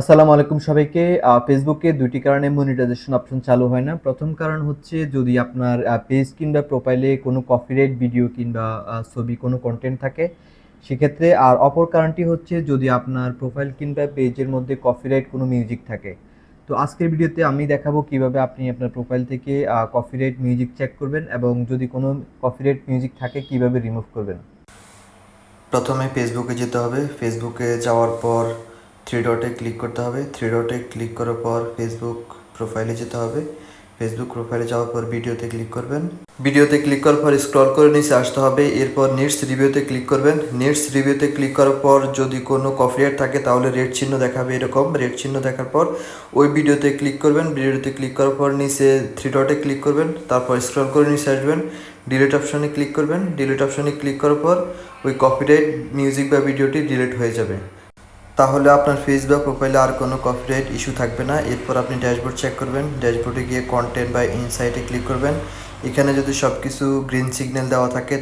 আসসালামু আলাইকুম সবাইকে। ফেসবুকে ২ টি কারণে মনিটাইজেশন অপশন চালু হয় না। ১ম কারণ হচ্ছে যদি আপনার পেজ কিংবা প্রোফাইলে কোনো কপিরাইট ভিডিও কিংবা ছবি কোনো কনটেন্ট থাকে সেক্ষেত্রে। আর অপর কারণটি হচ্ছে যদি আপনার প্রোফাইল কিংবা পেজের মধ্যে কপিরাইট কোনো মিউজিক থাকে। তো আজকের ভিডিওতে আমি দেখাবো কিভাবে আপনি আপনার প্রোফাইল থেকে কপিরাইট মিউজিক চেক করবেন এবং যদি কোনো কপিরাইট মিউজিক থাকে কিভাবে রিমুভ করবেন। প্রথমে ফেসবুকে যেতে হবে। ফেসবুকে যাওয়ার পর থ্রি ডটে ক্লিক করতে হবে। থ্রি ডটে ক্লিক করার পর ফেসবুক প্রোফাইলে যেতে হবে। ফেসবুক প্রোফাইলে যাওয়ার পর ভিডিওতে ক্লিক করবেন। ভিডিওতে ক্লিক করার পর স্ক্রল করে নিচে আসতে হবে। এরপর নেটস রিভিউতে ক্লিক করবেন। নেটস রিভিউতে ক্লিক করার পর যদি কোনো কপিরাইট থাকে তাহলে রেড চিহ্ন দেখাবে, এরকম রেড চিহ্ন দেখার পর ওই ভিডিওতে ক্লিক করবেন। ভিডিওতে ক্লিক করার পর নিচে থ্রি ডটে ক্লিক করবেন, তারপর স্ক্রল করে নিচে আসবেন, ডিলিট অপশনে ক্লিক করবেন। ডিলিট অপশনে ক্লিক করার পর ওই কপিরাইট মিউজিক বা ভিডিওটি ডিলিট হয়ে যাবে। তাহলে আপনার ফেস বা প্রোফাইলে আর কোনো কপিরাইট ইস্যু থাকবে না। এরপর আপনি ড্যাশবোর্ড চেক করবেন। ড্যাশবোর্ডে গিয়ে কন্টেন্ট বা ইনসাইটে ক্লিক করবেন। এখানে যদি সব কিছু গ্রিন সিগন্যাল দেওয়া থাকে